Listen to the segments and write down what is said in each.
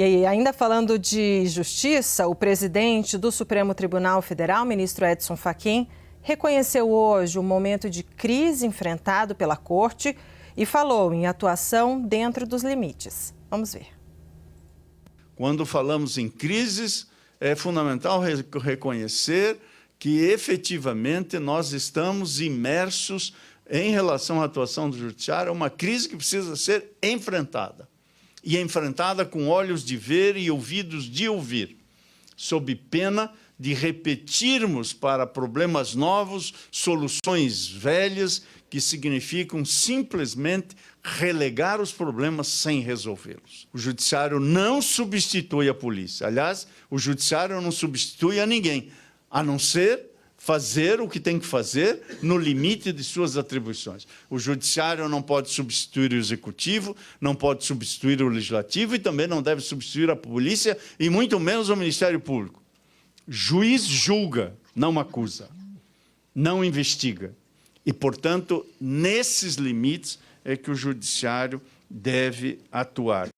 E aí, ainda falando de justiça, o presidente do Supremo Tribunal Federal, ministro Edson Fachin, reconheceu hoje o momento de crise enfrentado pela Corte e falou em atuação dentro dos limites. Vamos ver. Quando falamos em crises, é fundamental reconhecer que efetivamente nós estamos imersos em relação à atuação do judiciário, uma crise que precisa ser enfrentada. E enfrentada com olhos de ver e ouvidos de ouvir, sob pena de repetirmos para problemas novos soluções velhas que significam simplesmente relegar os problemas sem resolvê-los. O judiciário não substitui a polícia. Aliás, o judiciário não substitui a ninguém, a não ser fazer o que tem que fazer no limite de suas atribuições. O judiciário não pode substituir o executivo, não pode substituir o legislativo e também não deve substituir a polícia e muito menos o Ministério Público. Juiz julga, não acusa, não investiga. E, portanto, nesses limites é que o judiciário deve atuar.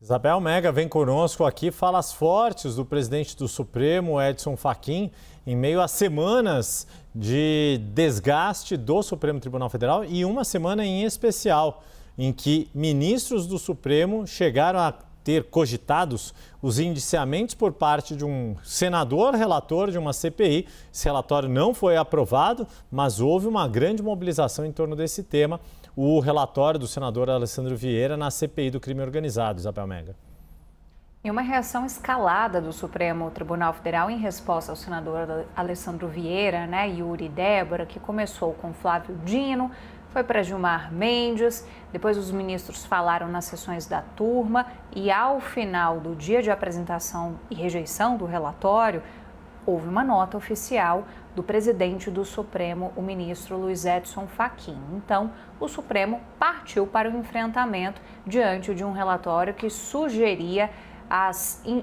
Isabel Mega vem conosco aqui, falas fortes do presidente do Supremo, Edson Fachin, em meio a semanas de desgaste do Supremo Tribunal Federal e uma semana em especial, em que ministros do Supremo chegaram a ter cogitados os indiciamentos por parte de um senador relator de uma CPI. Esse relatório não foi aprovado, mas houve uma grande mobilização em torno desse tema. O relatório do senador Alessandro Vieira na CPI do crime organizado, Isabel Mega. Em uma reação escalada do Supremo Tribunal Federal em resposta ao senador Alessandro Vieira, Yuri e Débora, que começou com Flávio Dino, foi para Gilmar Mendes, depois os ministros falaram nas sessões da turma e ao final do dia de apresentação e rejeição do relatório, houve uma nota oficial do presidente do Supremo, o ministro Luiz Edson Fachin. Então, o Supremo partiu para o enfrentamento diante de um relatório que sugeria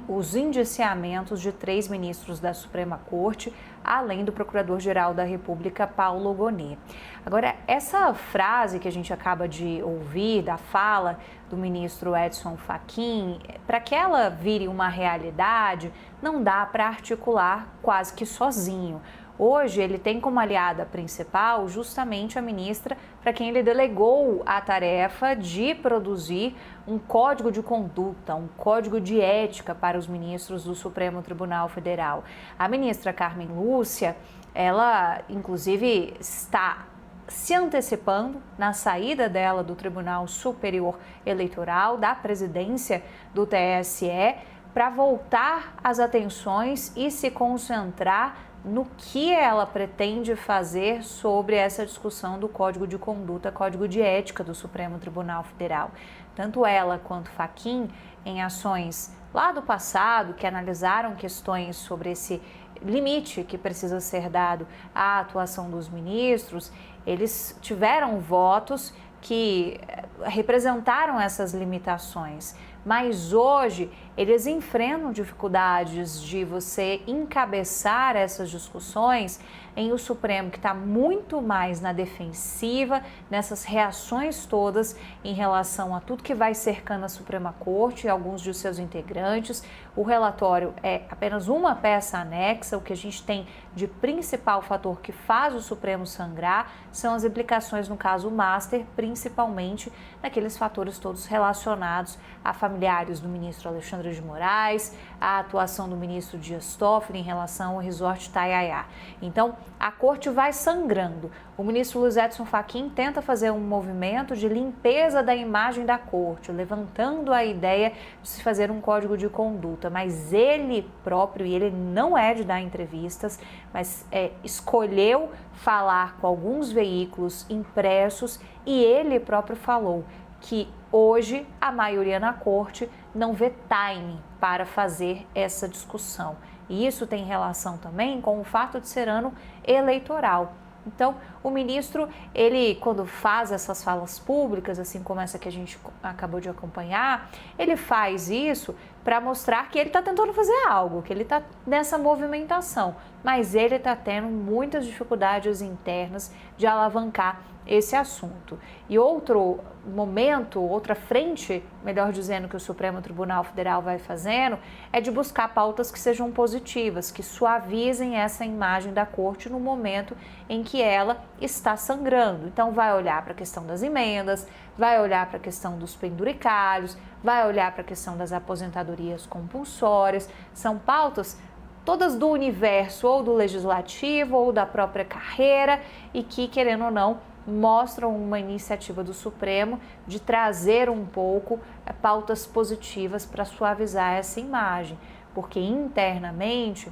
os indiciamentos de 3 ministros da Suprema Corte, além do Procurador-Geral da República, Paulo Gonet. Agora, essa frase que a gente acaba de ouvir, da fala do ministro Edson Fachin, para que ela vire uma realidade, não dá para articular quase que sozinho. Hoje, ele tem como aliada principal justamente a ministra para quem ele delegou a tarefa de produzir um código de conduta, um código de ética para os ministros do Supremo Tribunal Federal. A ministra Carmen Lúcia, ela inclusive está se antecipando na saída dela do Tribunal Superior Eleitoral, da presidência do TSE, para voltar as atenções e se concentrar no que ela pretende fazer sobre essa discussão do Código de Conduta, Código de Ética do Supremo Tribunal Federal. Tanto ela quanto Fachin, em ações lá do passado, que analisaram questões sobre esse limite que precisa ser dado à atuação dos ministros, eles tiveram votos que representaram essas limitações. Mas hoje eles enfrentam dificuldades de você encabeçar essas discussões em o Supremo, que está muito mais na defensiva, nessas reações todas em relação a tudo que vai cercando a Suprema Corte e alguns de seus integrantes. O relatório é apenas uma peça anexa. O que a gente tem de principal fator que faz o Supremo sangrar são as implicações no caso Master, principalmente naqueles fatores todos relacionados a familiares do ministro Alexandre de Moraes, a atuação do ministro Dias Toffoli em relação ao resort Itaiaia. Então, a corte vai sangrando. O ministro Luiz Edson Fachin tenta fazer um movimento de limpeza da imagem da corte, levantando a ideia de se fazer um código de conduta, mas ele próprio, e ele não é de dar entrevistas, mas escolheu falar com alguns veículos impressos e ele próprio falou que hoje a maioria na corte não vê time para fazer essa discussão. E isso tem relação também com o fato de ser ano eleitoral. Então, o ministro, ele quando faz essas falas públicas, assim como essa que a gente acabou de acompanhar, ele faz isso para mostrar que ele está tentando fazer algo, que ele está nessa movimentação, mas ele está tendo muitas dificuldades internas de alavancar esse assunto. E outro momento, outra frente, melhor dizendo, que o Supremo Tribunal Federal vai fazendo, é de buscar pautas que sejam positivas, que suavizem essa imagem da corte no momento em que ela está sangrando. Então vai olhar para a questão das emendas, vai olhar para a questão dos penduricalhos, vai olhar para a questão das aposentadorias compulsórias. São pautas todas do universo ou do legislativo ou da própria carreira e que, querendo ou não, mostram uma iniciativa do Supremo de trazer um pouco pautas positivas para suavizar essa imagem, porque internamente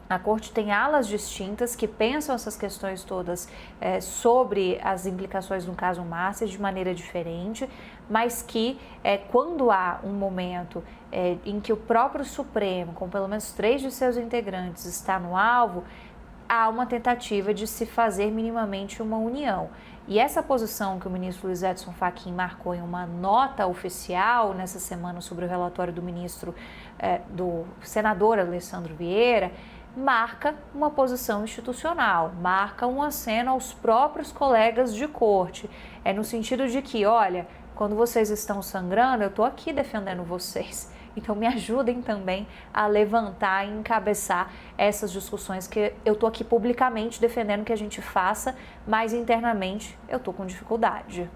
a Corte tem alas distintas que pensam essas questões todas sobre as implicações no caso Márcia de maneira diferente, mas que quando há um momento em que o próprio Supremo, com pelo menos 3 de seus integrantes, está no alvo, há uma tentativa de se fazer minimamente uma união. E essa posição que o ministro Luiz Edson Fachin marcou em uma nota oficial nessa semana sobre o relatório do ministro, do senador Alessandro Vieira, marca uma posição institucional, marca um aceno aos próprios colegas de corte. É no sentido de que, olha, quando vocês estão sangrando, eu estou aqui defendendo vocês. Então me ajudem também a levantar e encabeçar essas discussões que eu estou aqui publicamente defendendo que a gente faça, mas internamente eu estou com dificuldade.